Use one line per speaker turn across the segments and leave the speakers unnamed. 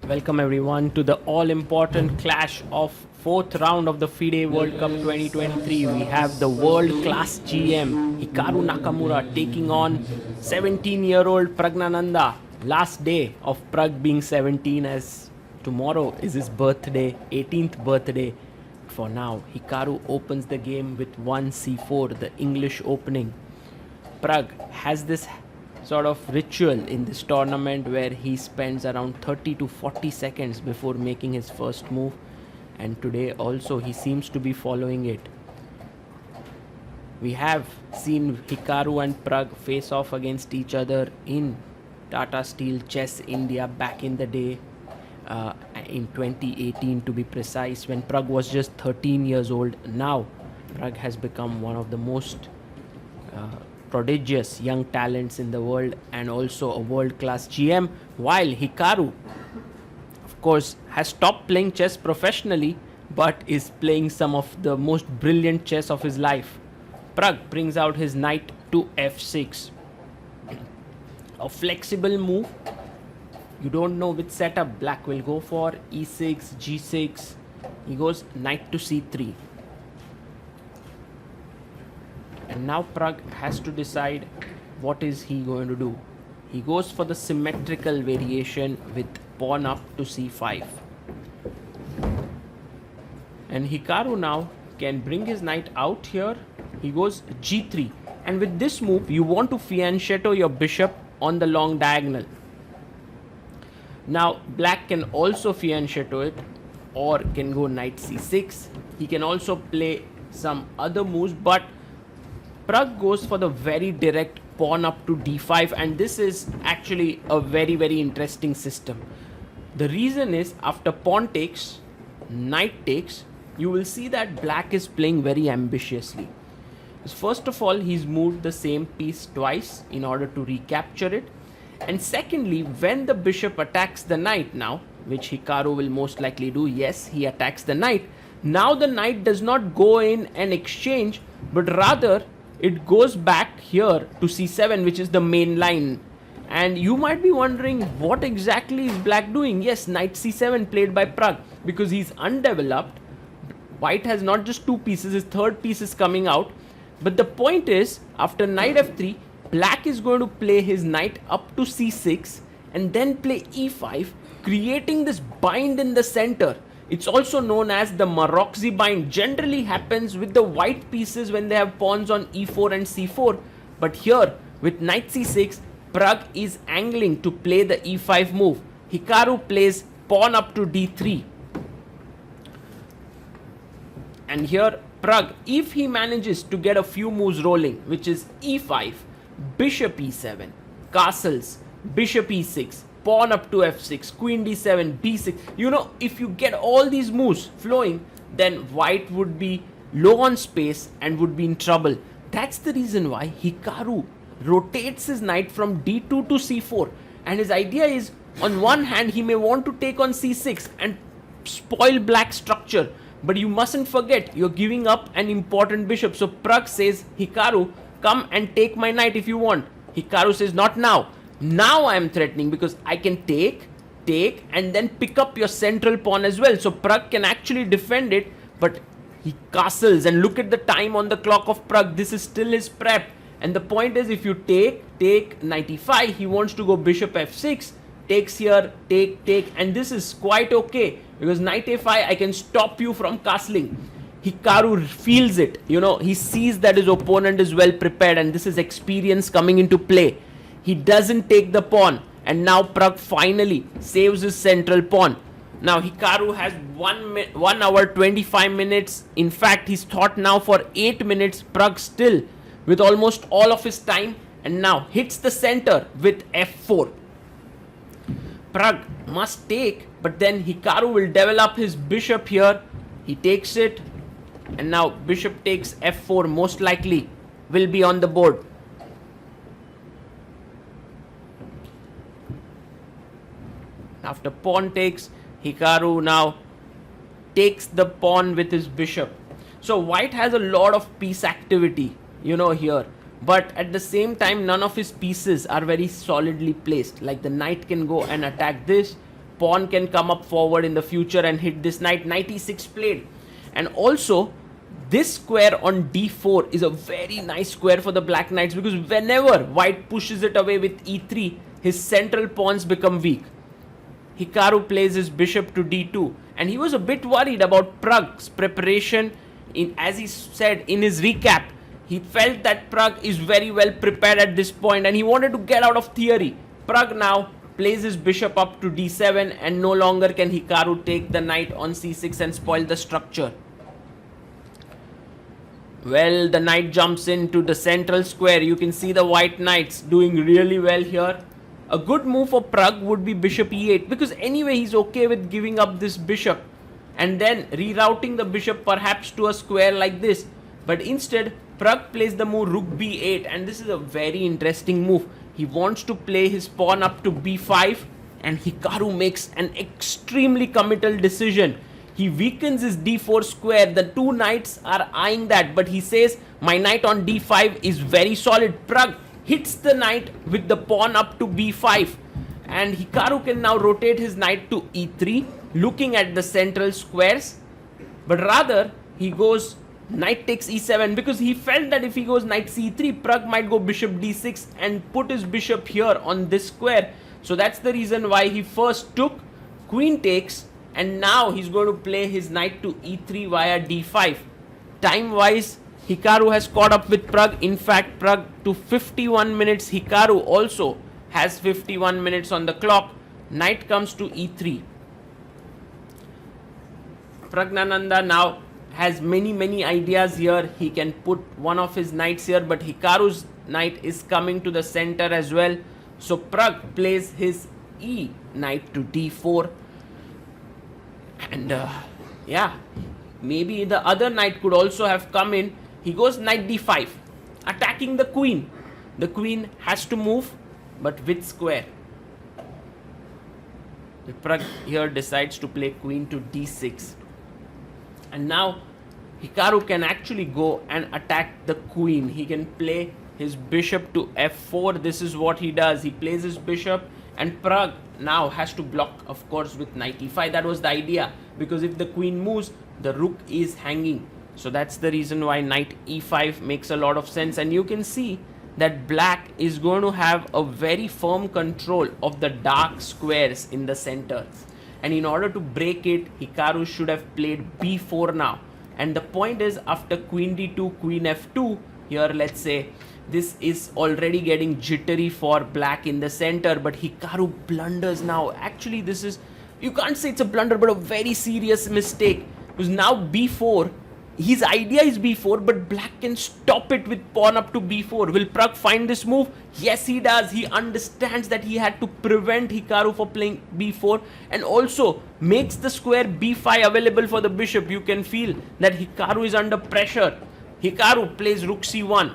Welcome everyone to the all-important clash of fourth round of the FIDE World Cup 2023. We have the world-class GM Hikaru Nakamura taking on 17-year-old Praggnanandhaa. Last day of Pragg being 17, as tomorrow is his birthday, 18th birthday. For now, Hikaru opens the game with 1c4, the English opening. Pragg has this sort of ritual in this tournament where he spends around 30 to 40 seconds before making his first move, and today also he seems to be following it. We have seen Hikaru and Pragg face off against each other in Tata Steel Chess India back in the day, in 2018 to be precise, when Pragg was just 13 years old. Now Pragg has become one of the most prodigious young talents in the world and also a world-class GM, while Hikaru, of course, has stopped playing chess professionally but is playing some of the most brilliant chess of his life. Pragg brings out his knight to f6. A flexible move. You don't know which setup black will go for. e6, g6. He goes knight to c3. And now Pragg has to decide what is he going to do. He goes for the symmetrical variation with pawn up to c5. And Hikaru now can bring his knight out here. He goes g3. And with this move, you want to fianchetto your bishop on the long diagonal. Now, black can also fianchetto it or can go knight c6. He can also play some other moves, but Pragg goes for the very direct pawn up to d5, and this is actually a very interesting system. The reason is, after pawn takes, knight takes, you will see that black is playing very ambitiously. First of all, he's moved the same piece twice in order to recapture it. And secondly, when the bishop attacks the knight now, which Hikaru will most likely do, yes, he attacks the knight. Now the knight does not go in and exchange, but rather it goes back here to c7, which is the main line. And you might be wondering, what exactly is black doing? Yes, knight c7 played by Pragg because he's undeveloped. White has not just two pieces, his third piece is coming out. But the point is, after knight f3, black is going to play his knight up to c6 and then play e5, creating this bind in the center. It's also known as the Maroczy bind. Generally happens with the white pieces when they have pawns on e4 and c4. But here, with knight c6, Pragg is angling to play the e5 move. Hikaru plays pawn up to d3. And here, Pragg, if he manages to get a few moves rolling, which is e5, bishop e7, castles, bishop e6, pawn up to f6, queen d7, b6. You know, if you get all these moves flowing, then white would be low on space and would be in trouble. That's the reason why Hikaru rotates his knight from d2 to c4. And his idea is, on one hand, he may want to take on c6 and spoil black structure. But you mustn't forget, you're giving up an important bishop. So Pragg says, Hikaru, come and take my knight if you want. Hikaru says, not now. Now I am threatening because I can take, and then pick up your central pawn as well. So Pragg can actually defend it, but he castles. And look at the time on the clock of Pragg. This is still his prep. And the point is, if you take knight e5, he wants to go bishop f6, takes here, take, and this is quite okay because knight a5, I can stop you from castling. Hikaru feels it, you know, he sees that his opponent is well prepared, and this is experience coming into play. He doesn't take the pawn, and now Pragg finally saves his central pawn. Now Hikaru has 1 hour 25 minutes. In fact, he's thought now for 8 minutes. Pragg still with almost all of his time, and now hits the center with f4. Pragg must take, but then Hikaru will develop his bishop here. He takes it, and now bishop takes f4 most likely will be on the board. After pawn takes, Hikaru now takes the pawn with his bishop. So white has a lot of piece activity, you know, here. But at the same time, none of his pieces are very solidly placed. Like the knight can go and attack this, pawn can come up forward in the future and hit this knight. Knight e6 played. And also, this square on d4 is a very nice square for the black knights, because whenever white pushes it away with e3, his central pawns become weak. Hikaru plays his bishop to d2, and he was a bit worried about Pragg's preparation. As he said in his recap, he felt that Pragg is very well prepared at this point and he wanted to get out of theory. Pragg now plays his bishop up to d7, and no longer can Hikaru take the knight on c6 and spoil the structure. Well, the knight jumps into the central square. You can see the white knights doing really well here. A good move for Pragg would be bishop e8, because anyway he's okay with giving up this bishop and then rerouting the bishop perhaps to a square like this. But instead, Pragg plays the move rook b8, and this is a very interesting move. He wants to play his pawn up to b5, and Hikaru makes an extremely committal decision. He weakens his d4 square. The two knights are eyeing that, but he says, my knight on d5 is very solid. Pragg hits the knight with the pawn up to b5, and Hikaru can now rotate his knight to e3, looking at the central squares. But rather, he goes knight takes e7, because he felt that if he goes knight c3, Pragg might go bishop d6 and put his bishop here on this square. So that's the reason why he first took queen takes, and now he's going to play his knight to e3 via d5. Time wise, Hikaru has caught up with Pragg. In fact, Pragg to 51 minutes. Hikaru also has 51 minutes on the clock. Knight comes to e3. Praggnanandhaa now has many ideas here. He can put one of his knights here, but Hikaru's knight is coming to the center as well. So Pragg plays his e knight to d4. And yeah, maybe the other knight could also have come in. He goes knight d5, attacking the queen. The queen has to move, but with square. Pragg here decides to play queen to d6. And now Hikaru can actually go and attack the queen. He can play his bishop to f4. This is what he does. He plays his bishop, and Pragg now has to block, of course, with knight e5. That was the idea, because if the queen moves, the rook is hanging. So that's the reason why knight e5 makes a lot of sense. And you can see that black is going to have a very firm control of the dark squares in the center. And in order to break it, Hikaru should have played b4 now. And the point is, after queen d2, queen f2, here let's say this is already getting jittery for black in the center, but Hikaru blunders now. Actually, this is, you can't say it's a blunder, but a very serious mistake. Because now b4, his idea is b4, but black can stop it with pawn up to b4. Will Pragg find this move? Yes, he does. He understands that he had to prevent Hikaru for playing b4, and also makes the square b5 available for the bishop. You can feel that Hikaru is under pressure. Hikaru plays rook c1.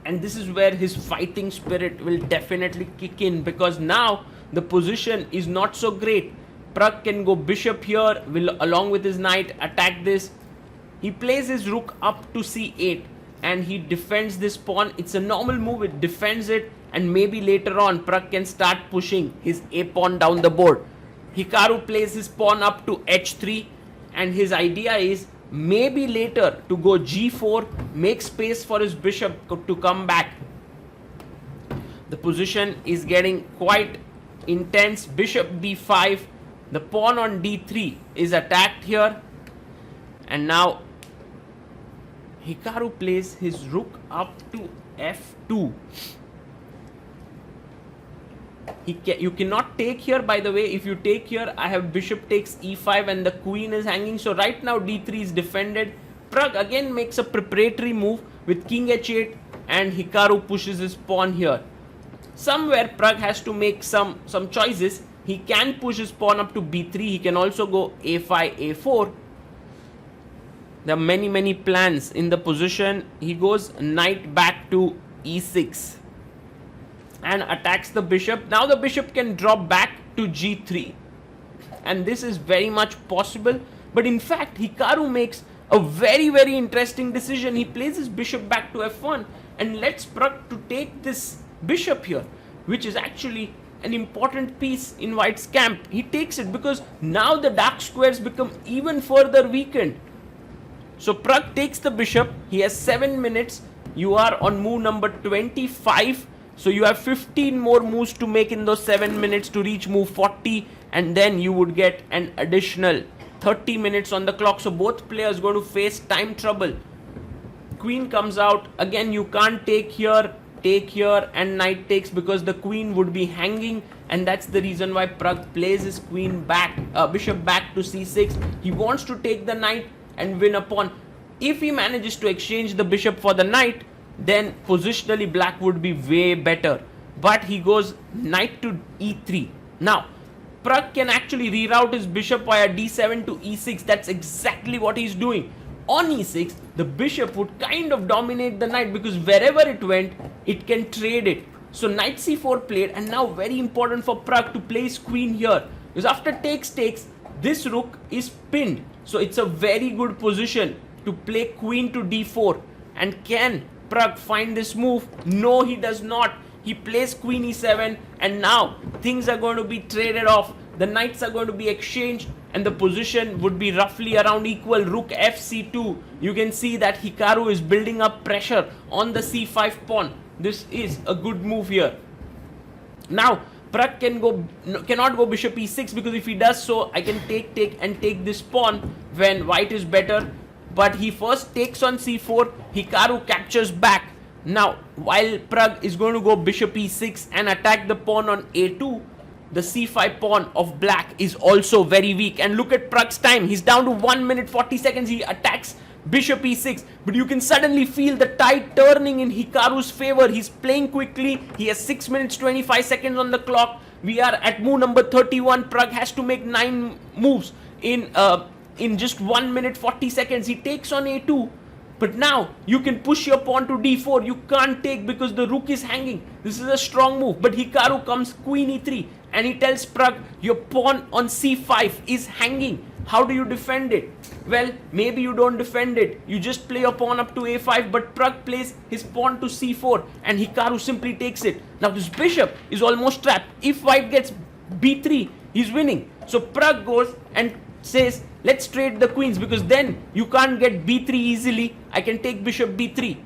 And this is where his fighting spirit will definitely kick in, because now the position is not so great. Pragg can go bishop here, will along with his knight attack this. He plays his rook up to c8, and he defends this pawn. It's a normal move, it defends it, and maybe later on Pragg can start pushing his a pawn down the board. Hikaru plays his pawn up to h3, and his idea is maybe later to go g4, make space for his bishop to come back. The position is getting quite intense. Bishop b5, the pawn on d3 is attacked here, and now Hikaru plays his rook up to f2. You cannot take here, by the way. If you take here, I have bishop takes e5 and the queen is hanging. So right now d3 is defended. Pragg again makes a preparatory move with king h8, and Hikaru pushes his pawn here. Somewhere Pragg has to make some choices. He can push his pawn up to b3. He can also go a5, a4. There are many plans in the position. He goes knight back to e6 and attacks the bishop. Now the bishop can drop back to g3, and this is very much possible. But in fact, Hikaru makes a very interesting decision. He plays his bishop back to f1 and lets Pragg to take this bishop here, which is actually an important piece in white's camp. He takes it because now the dark squares become even further weakened. So Pragg takes the bishop. He has 7 minutes. You are on move number 25. So you have 15 more moves to make in those 7 minutes to reach move 40. And then you would get an additional 30 minutes on the clock. So both players going to face time trouble. Queen comes out. Again, you can't take here, and knight takes because the queen would be hanging. And that's the reason why Pragg plays his bishop back to c6. He wants to take the knight and win a pawn. If he manages to exchange the bishop for the knight, then positionally black would be way better. But he goes knight to e3. Now, Pragg can actually reroute his bishop via d7 to e6. That's exactly what he's doing. On e6, the bishop would kind of dominate the knight because wherever it went, it can trade it. So knight c4 played, and now very important for Pragg to play his queen here. Because after takes, this rook is pinned. So it's a very good position to play queen to d4. And can Pragg find this move? No, he does not. He plays queen e7, and now things are going to be traded off. The knights are going to be exchanged, and the position would be roughly around equal. Rook fc2. You can see that Hikaru is building up pressure on the c5 pawn. This is a good move here. Now Pragg cannot go bishop e6 because if he does so, I can take this pawn when white is better. But he first takes on c4. Hikaru captures back. Now, while Pragg is going to go bishop e6 and attack the pawn on a2, the c5 pawn of black is also very weak. And look at Pragg's time. He's down to 1 minute 40 seconds. He attacks bishop e6. But you can suddenly feel the tide turning in Hikaru's favor. He's playing quickly. He has 6 minutes 25 seconds on the clock. We are at move number 31. Pragg has to make 9 moves in just 1 minute 40 seconds. He takes on a2. But now you can push your pawn to d4. You can't take because the rook is hanging. This is a strong move. But Hikaru comes queen e3 and he tells Pragg, your pawn on c5 is hanging. How do you defend it? Well, maybe you don't defend it. You just play your pawn up to a5, but Pragg plays his pawn to c4 and Hikaru simply takes it. Now this bishop is almost trapped. If white gets b3, he's winning. So Pragg goes and says, let's trade the queens because then you can't get b3 easily. I can take bishop b3.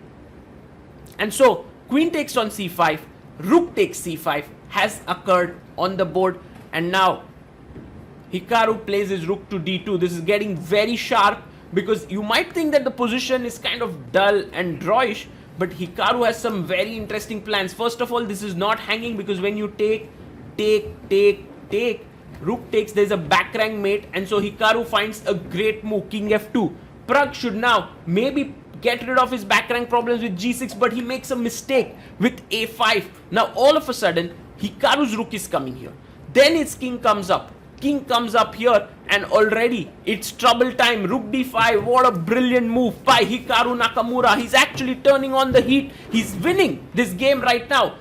And so queen takes on c5, rook takes c5 has occurred on the board, and now Hikaru plays his rook to d2. This is getting very sharp because you might think that the position is kind of dull and drawish, but Hikaru has some very interesting plans. First of all, this is not hanging because when you take, rook takes, there's a back rank mate, and so Hikaru finds a great move, king f2. Pragg should now maybe get rid of his back rank problems with g6, but he makes a mistake with a5. Now all of a sudden, Hikaru's rook is coming here. Then his king comes up. King comes up here, and already it's trouble time. Rook d5, what a brilliant move by Hikaru Nakamura. He's actually turning on the heat. He's winning this game right now.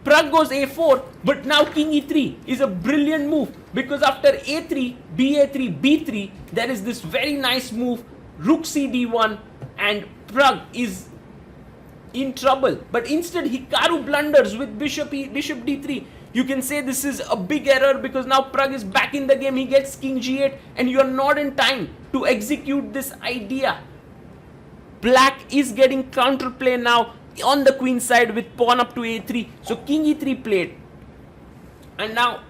Pragg goes a4, but now king e3 is a brilliant move because after a3, ba3, b3, there is this very nice move, rook c d1, and Pragg is in trouble. But instead, Hikaru blunders with bishop d3. You can say this is a big error because now Pragg is back in the game. He gets king g8 and you are not in time to execute this idea. Black is getting counterplay now on the queen side with pawn up to a3. So king e3 played. And now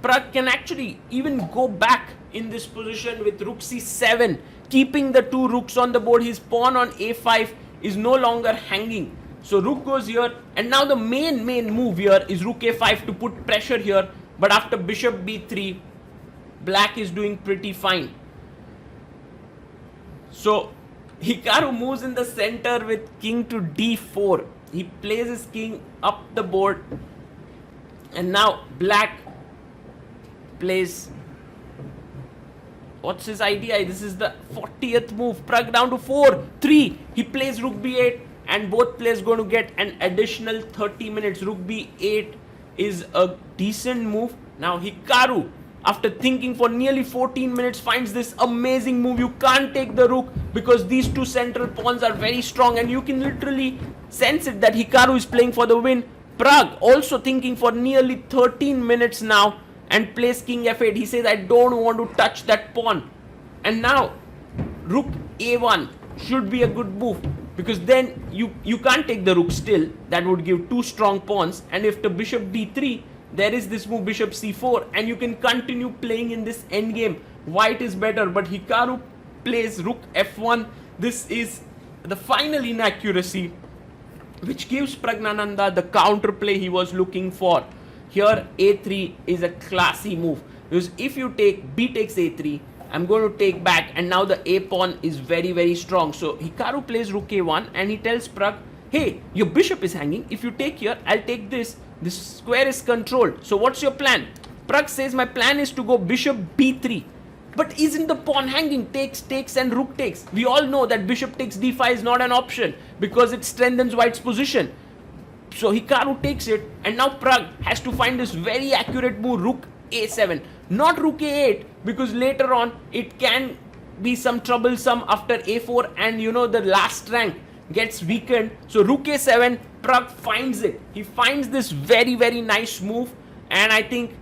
Pragg can actually even go back in this position with rook c7, keeping the two rooks on the board. His pawn on a5 is no longer hanging. So rook goes here, and now the main move here is rook a5 to put pressure here. But after bishop b3, black is doing pretty fine. So Hikaru moves in the center with king to d4. He plays his king up the board, and now black plays, what's his idea? This is the 40th move. Pragg down to 4-3. He plays rook b8, and both players going to get an additional 30 minutes. Rook b8 is a decent move. Now Hikaru, after thinking for nearly 14 minutes, finds this amazing move. You can't take the rook because these two central pawns are very strong, and you can literally sense it that Hikaru is playing for the win. Pragg also thinking for nearly 13 minutes now and plays king f8. He says, I don't want to touch that pawn. And now rook a1 should be a good move, because then you can't take the rook still. That would give two strong pawns. And if the bishop d3, there is this move bishop c4, and you can continue playing in this endgame. White is better, but Hikaru plays rook f1. This is the final inaccuracy, which gives Praggnanandhaa the counterplay he was looking for. Here a3 is a classy move, because if you take b takes a3, I'm going to take back, and now the a pawn is very, very strong. So Hikaru plays rook a1, and he tells Pragg, hey, your bishop is hanging. If you take here, I'll take this. This square is controlled. So what's your plan? Pragg says, my plan is to go bishop b3. But isn't the pawn hanging? Takes and rook takes. We all know that bishop takes d5 is not an option, because it strengthens white's position. So Hikaru takes it, and now Pragg has to find this very accurate move, rook a7. Not rook a8, because later on it can be some troublesome after a4, and you know the last rank gets weakened. So rook a7, Pragg finds it. He finds this very, very nice move, and I think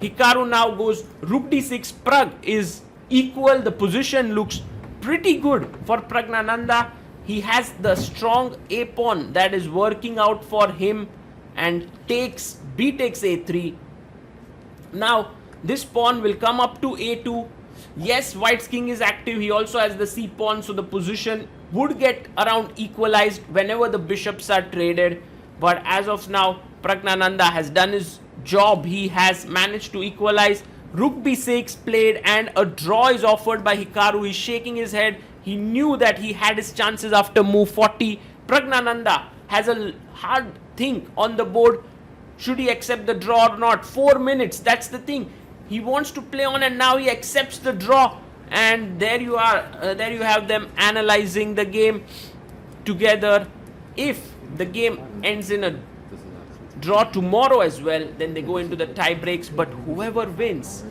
Hikaru now goes rook d6. Pragg is equal. The position looks pretty good for Praggnanandhaa. He has the strong a pawn that is working out for him, and takes b takes a3. Now this pawn will come up to a2. Yes, white's king is active. He also has the c pawn, so the position would get around equalized whenever the bishops are traded. But as of now, Praggnanandhaa has done his job. He has managed to equalize. Rook b6 played, and a draw is offered by Hikaru. He's shaking his head. He knew that he had his chances after move 40. Praggnanandhaa has a hard think on the board. Should he accept the draw or not? 4 minutes, that's the thing. He wants to play on, and now he accepts the draw. And there you are. There you have them analyzing the game together. If the game ends in a draw tomorrow as well, then they go into the tie breaks. But whoever wins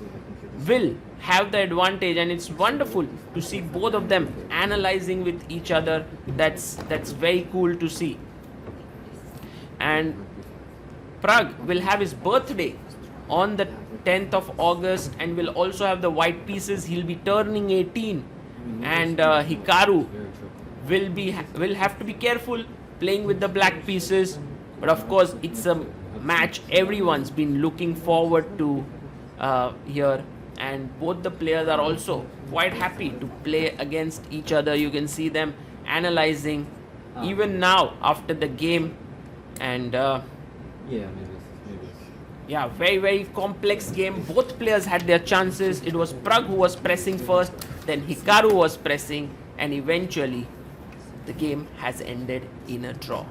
will have the advantage, and it's wonderful to see both of them analyzing with each other. That's very cool to see. And Pragg will have his birthday on the 10th of August, and will also have the white pieces. He'll be turning 18, and Hikaru will have to be careful playing with the black pieces. But of course, it's a match everyone's been looking forward to here, and both the players are also quite happy to play against each other. You can see them analyzing even now after the game, and yeah, very, very complex game. Both players had their chances. It was Pragg who was pressing first, then Hikaru was pressing, and eventually the game has ended in a draw.